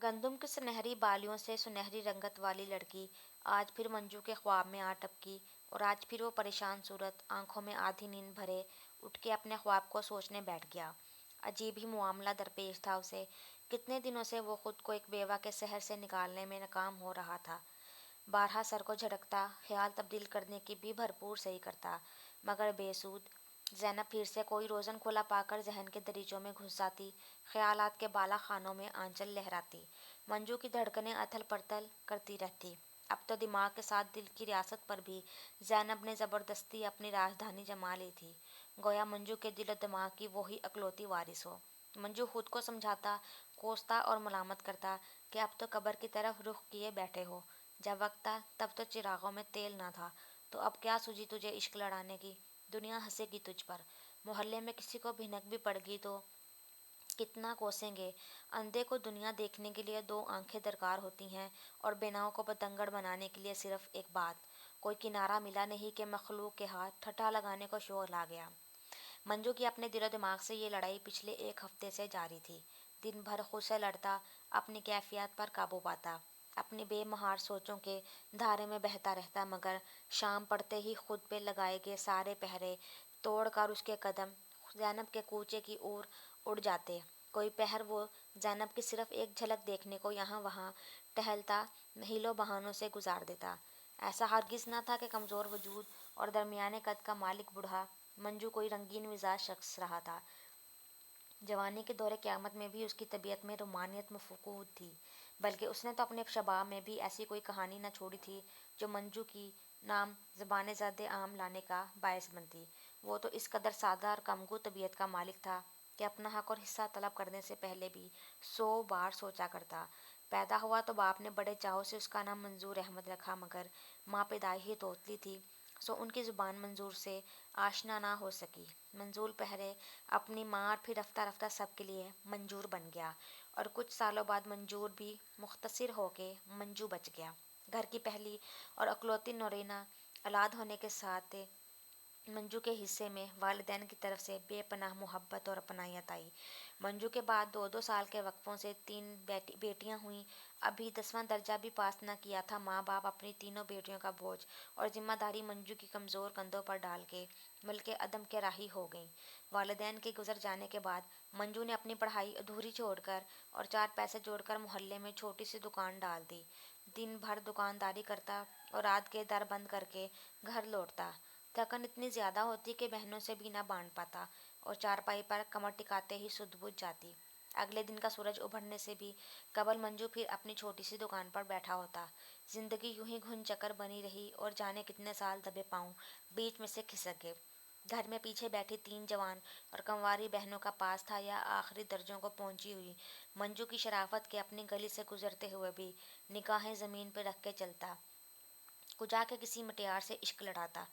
گندم کی سنہری بالیوں سے سنہری رنگت والی لڑکی آج پھر منجو کے خواب میں آ ٹپکی، اور آج پھر وہ پریشان صورت، آنکھوں میں آدھی نیند بھرے، اٹھ کے اپنے خواب کو سوچنے بیٹھ گیا۔ عجیب ہی معاملہ درپیش تھا اسے۔ کتنے دنوں سے وہ خود کو ایک بیوہ کے سحر سے نکالنے میں ناکام ہو رہا تھا۔ بارہا سر کو جھٹکتا، خیال تبدیل کرنے کی بھی بھرپور صحیح کرتا، مگر بے سود۔ زینب پھر سے کوئی روزن کھلا پا کر ذہن کے دریچوں میں گھس جاتی، خیالات کے بالا خانوں میں آنچل لہراتی۔ منجو کی دھڑکنیں اتھل پتھل کرتی رہتی۔ اب تو دماغ کے ساتھ دل کی ریاست پر بھی زینب نے زبردستی اپنی راجدھانی جما لی تھی، گویا منجو کے دل و دماغ کی وہی اکلوتی وارث ہو۔ منجو خود کو سمجھاتا، کوستا اور ملامت کرتا کہ اب تو قبر کی طرف رخ کیے بیٹھے ہو۔ جب وقت تھا تب تو چراغوں میں تیل نہ تھا، تو اب کیا سوجی تجھے عشق لڑانے کی؟ دنیا ہنسے گی تجھ پر۔ محلے میں کسی کو بھنک بھی پڑ گئی تو کتنا کوسیں گے۔ اندھے کو دنیا دیکھنے کے لیے دو آنکھیں درکار ہوتی ہیں، اور بیناؤں کو بتنگڑ بنانے کے لیے صرف ایک بات۔ کوئی کنارہ ملا نہیں کہ مخلوق کے ہاتھ ٹھٹھا لگانے کو شوق آ گیا۔ منجو کی اپنے دل و دماغ سے یہ لڑائی پچھلے ایک ہفتے سے جاری تھی۔ دن بھر خود سے لڑتا، اپنی کیفیات پر قابو پاتا، اپنی بے مہار سوچوں کے دھارے میں بہتا رہتا، مگر شام پڑتے ہی خود پہ لگائے گئے سارے پہرے توڑ کر اس کے قدم زینب کے کوچے کی اور اڑ جاتے۔ کوئی پہر وہ زینب کی صرف ایک جھلک دیکھنے کو یہاں وہاں ٹہلتا حیلوں بہانوں سے گزار دیتا۔ ایسا ہرگز نہ تھا کہ کمزور وجود اور درمیانے قد کا مالک بوڑھا منجو کوئی رنگین مزاج شخص رہا تھا۔ جوانی کے دور قیامت میں بھی اس کی طبیعت میں رومانیت مفقود تھی، بلکہ اس نے تو اپنے شباب میں بھی ایسی کوئی کہانی نہ چھوڑی تھی جو منجو کی نام زبان زد عام لانے کا باعث بنتی۔ وہ تو اس قدر سادہ اور کمگو طبیعت کا مالک تھا کہ اپنا حق اور حصہ طلب کرنے سے پہلے بھی 100 بار سوچا کرتا۔ پیدا ہوا تو باپ نے بڑے چاؤ سے اس کا نام منظور احمد رکھا، مگر ماں پیدائشی توتلی تھی، سو ان کی زبان منظور سے آشنا نہ ہو سکی۔ منظور پہلے اپنی ماں اور پھر رفتہ رفتہ سب کے لیے منجور بن گیا، اور کچھ سالوں بعد منجور بھی مختصر ہو کے منجو بچ گیا۔ گھر کی پہلی اور اکلوتی نورینہ اولاد ہونے کے ساتھ منجو کے حصے میں والدین کی طرف سے بے پناہ محبت اور اپنائیت آئی۔ منجو کے بعد 2 سال کے وقفوں سے 3 بیٹیاں ہوئیں۔ ابھی 10واں درجہ بھی پاس نہ کیا تھا، ماں باپ اپنی تینوں بیٹیوں کا بوجھ اور ذمہ داری منجو کی کمزور کندھوں پر ڈال کے ملک عدم کے راہی ہو گئیں۔ والدین کے گزر جانے کے بعد منجو نے اپنی پڑھائی ادھوری چھوڑ کر اور 4 پیسے جوڑ کر محلے میں چھوٹی سی دکان ڈال دی۔ دن بھر دکانداری کرتا اور رات کے در بند کر کے گھر لوٹتا۔ تھکن اتنی زیادہ ہوتی کہ بہنوں سے بھی نہ بانٹ پاتا، اور چارپائی پر کمر ٹکاتے ہی سدھ بجھ جاتی۔ اگلے دن کا سورج ابھرنے سے بھی قبل منجو پھر اپنی چھوٹی سی دکان پر بیٹھا ہوتا۔ زندگی یوں ہی گھن چکر بنی رہی، اور جانے کتنے سال دبے پاؤں بیچ میں سے کھسک گئے۔ گھر میں پیچھے بیٹھی 3 جوان اور کنواری بہنوں کا پاس تھا یا آخری درجوں کو پہنچی ہوئی منجو کی شرافت کے اپنی گلی سے گزرتے ہوئے بھی نگاہیں زمین پہ رکھ کے چلتا، کجا کے کسی مٹیار سے عشق لڑاتا۔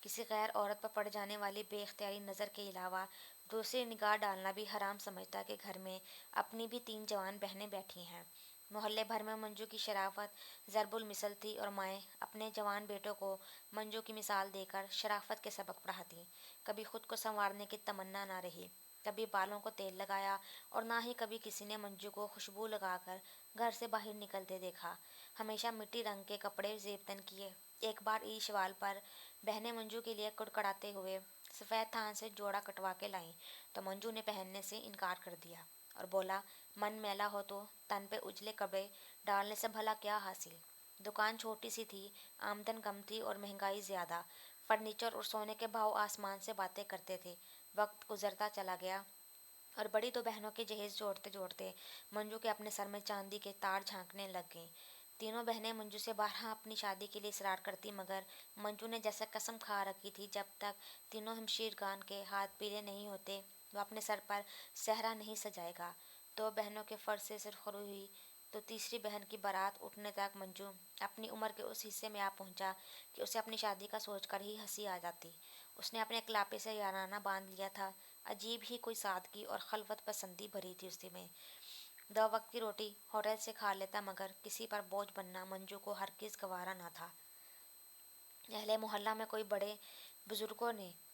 کسی غیر عورت پر پڑ جانے والی بے اختیاری نظر کے علاوہ دوسری نگاہ ڈالنا بھی حرام سمجھتا کہ گھر میں اپنی بھی 3 جوان بہنیں بیٹھی ہیں۔ محلے بھر میں منجو کی شرافت ضرب المثل تھی، اور مائیں اپنے جوان بیٹوں کو منجو کی مثال دے کر شرافت کے سبق پڑھاتیں۔ کبھی خود کو سنوارنے کی تمنا نہ رہی، کبھی بالوں کو تیل لگایا، اور نہ ہی کبھی کسی نے منجو کو خوشبو لگا کر گھر سے باہر نکلتے دیکھا۔ ہمیشہ مٹی رنگ کے کپڑے زیب تن کیے۔ ایک بار عید شوال پر بہنیں منجو کے لیے کڑکڑاتے ہوئے سفید تھان سے جوڑا کٹوا کے لائیں، تو منجو نے پہننے سے انکار کر دیا اور بولا، من میلا ہو تو تن پہ اجلے کپڑے ڈالنے سے بھلا کیا حاصل۔ دکان چھوٹی سی تھی، آمدن کم تھی اور مہنگائی زیادہ۔ فرنیچر اور سونے کے بھاؤ آسمان سے باتیں کرتے تھے۔ وقت گزرتا چلا گیا، اور بڑی 2 بہنوں کے جہیز جوڑتے جوڑتے منجو کے اپنے سر میں چاندی کے تاج جھانکنے لگ گئیں۔ تینوں بہنیں منجو سے بارہا اپنی شادی کے لیے اصرار کرتی، مگر منجو نے جیسے قسم کھا رکھی تھی جب تک تینوں ہمشیرگان کے ہاتھ پیلے نہیں ہوتے وہ اپنے سر پر صحرا نہیں سجائے گا۔ 2 بہنوں کے فرض سے سرخرو ہوئی تو تیسری بہن کی بارات اٹھنے تک منجو اپنی عمر کے اس حصے میں آ پہنچا کہ اسے اپنی شادی کا سوچ کر ہی ہنسی آ جاتی۔ اس نے اپنے اکلاپے سے یارانہ باندھ لیا تھا، عجیب ہی کوئی سادگی اور خلوت پسندی بھری تھی اسی میں۔ 2 وقت کی روٹی ہوٹل سے کھا لیتا، مگر کسی پر بوجھ بننا منجو کو ہرگز گوارا نہ تھا۔ اہل محلہ میں کوئی بڑے بزرگوں نے